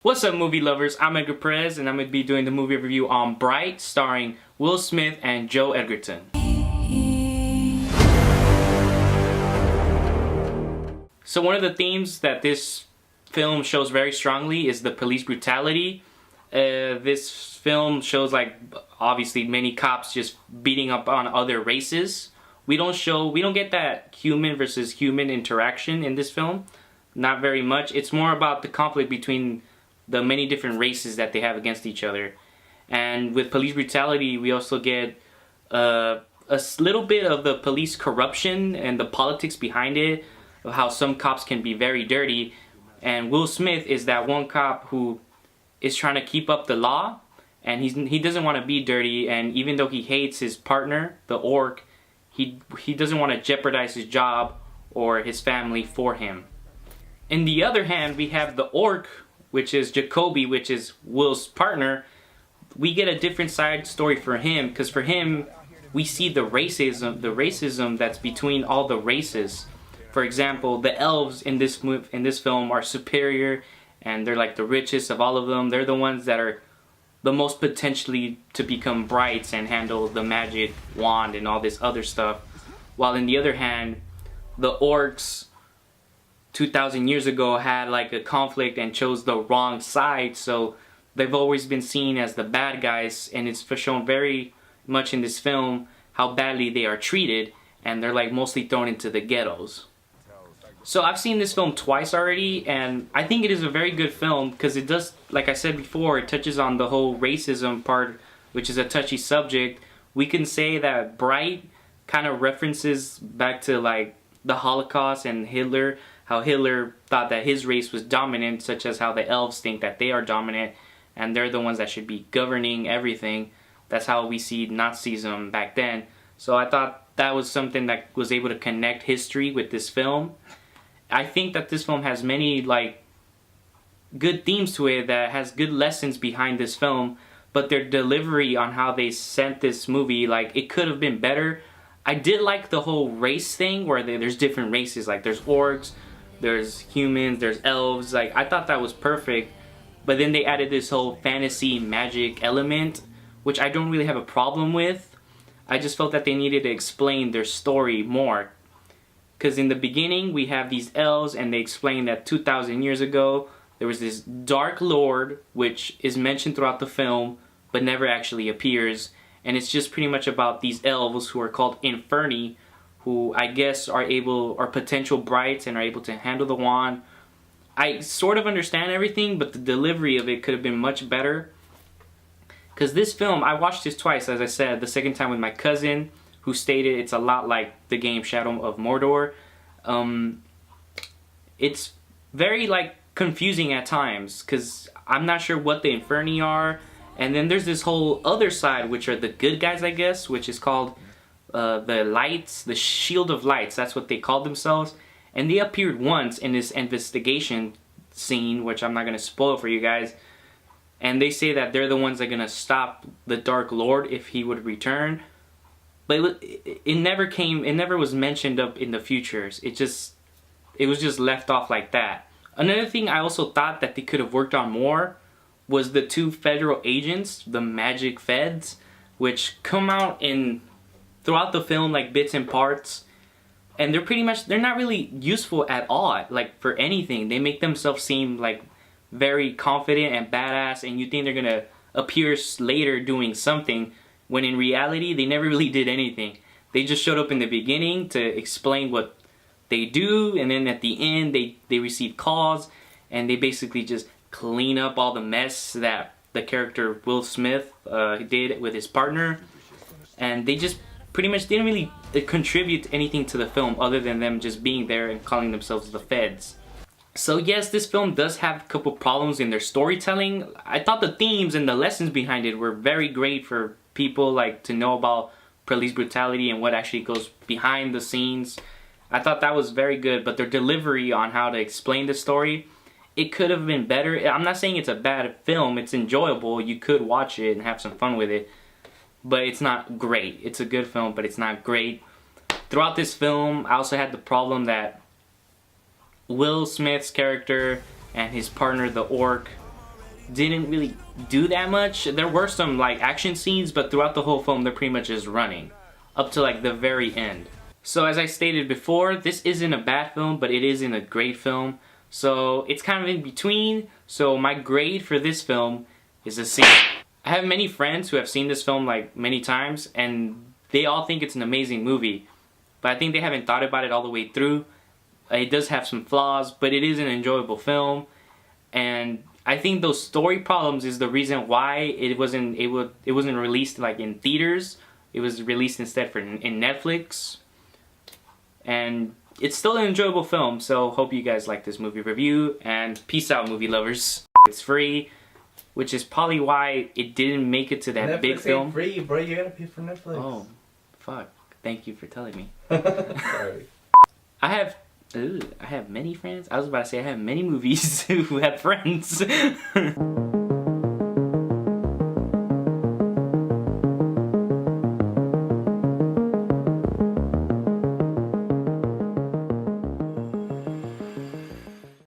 What's up, movie lovers? I'm Edgar Perez, and I'm going to be doing the movie review on Bright, starring Will Smith and Joe Edgerton. So one of the themes that this film shows very strongly is the police brutality. This film shows, like, obviously many cops just beating up on other races. We don't get that human versus human interaction in this film. Not very much. It's more about the conflict between the many different races that they have against each other. And with police brutality, we also get a little bit of the police corruption and the politics behind it, of how some cops can be very dirty. And Will Smith is that one cop who is trying to keep up the law, and he doesn't want to be dirty, and even though he hates his partner, the orc, he doesn't want to jeopardize his job or his family for him. In the other hand, we have the orc, which is Jacoby, which is Will's partner. We get a different side story for him, because for him, we see the racism that's between all the races. For example, the elves in this film are superior, and they're like the richest of all of them. They're the ones that are the most potentially to become brights and handle the magic wand and all this other stuff. While in the other hand, the orcs 2,000 years ago had like a conflict and chose the wrong side, so they've always been seen as the bad guys, and it's shown very much in this film how badly they are treated, and they're like mostly thrown into the ghettos. So I've seen this film twice already, and I think it is a very good film because it does, like I said before, it touches on the whole racism part, which is a touchy subject. We can say that Bright kind of references back to like the Holocaust and Hitler, how Hitler thought that his race was dominant, such as how the elves think that they are dominant and they're the ones that should be governing everything. That's how we see Nazism back then. So I thought that was something that was able to connect history with this film. I think that this film has many like good themes to it, that has good lessons behind this film, but their delivery on how they sent this movie, like, it could have been better. I did like the whole race thing where there's different races, like there's orcs, there's humans, there's elves. Like, I thought that was perfect, but then they added this whole fantasy magic element, which I don't really have a problem with. I just felt that they needed to explain their story more, because in the beginning we have these elves, and they explain that 2,000 years ago there was this Dark Lord, which is mentioned throughout the film but never actually appears, and it's just pretty much about these elves who are called Inferni, who I guess are potential brights and are able to handle the wand. I sort of understand everything, but the delivery of it could have been much better. Because this film, I watched this twice, as I said, the second time with my cousin, who stated it's a lot like the game Shadow of Mordor. It's very like confusing at times, because I'm not sure what the Inferni are. And then there's this whole other side, which are the good guys, I guess, which is called the Lights, the Shield of Lights. That's what they called themselves. And they appeared once in this investigation scene, which I'm not going to spoil for you guys. And they say that they're the ones that are going to stop the Dark Lord if he would return. But it never was mentioned up in the futures. It was just left off like that. Another thing I also thought that they could have worked on more was the two federal agents, the Magic Feds, which come out throughout the film like bits and parts, and they're not really useful at all, like for anything. They make themselves seem like very confident and badass, and you think they're gonna appear later doing something, when in reality they never really did anything. They just showed up in the beginning to explain what they do, and then at the end they receive calls and they basically just clean up all the mess that the character Will Smith did with his partner, and they just pretty much didn't really contribute anything to the film other than them just being there and calling themselves the Feds. So yes, this film does have a couple problems in their storytelling. I thought the themes and the lessons behind it were very great for people like to know about police brutality and what actually goes behind the scenes. I thought that was very good, but their delivery on how to explain the story, it could have been better. I'm not saying it's a bad film, it's enjoyable, you could watch it and have some fun with it, but it's not great. It's a good film, but it's not great. Throughout this film, I also had the problem that Will Smith's character and his partner, the orc, didn't really do that much. There were some like action scenes, but throughout the whole film they're pretty much just running up to like the very end. So as I stated before, this isn't a bad film, but it isn't a great film. So it's kind of in between. So my grade for this film is a C. I have many friends who have seen this film like many times, and they all think it's an amazing movie. But I think they haven't thought about it all the way through. It does have some flaws, but it is an enjoyable film. And I think those story problems is the reason why it wasn't released like in theaters. It was released instead in Netflix. And it's still an enjoyable film, so hope you guys like this movie review, and peace out, movie lovers. It's free, which is probably why it didn't make it to that Netflix big film. Ain't free, bro. You gotta pay for Netflix. Oh, fuck. Thank you for telling me. Sorry. I have many friends. I was about to say I have many movies who have friends.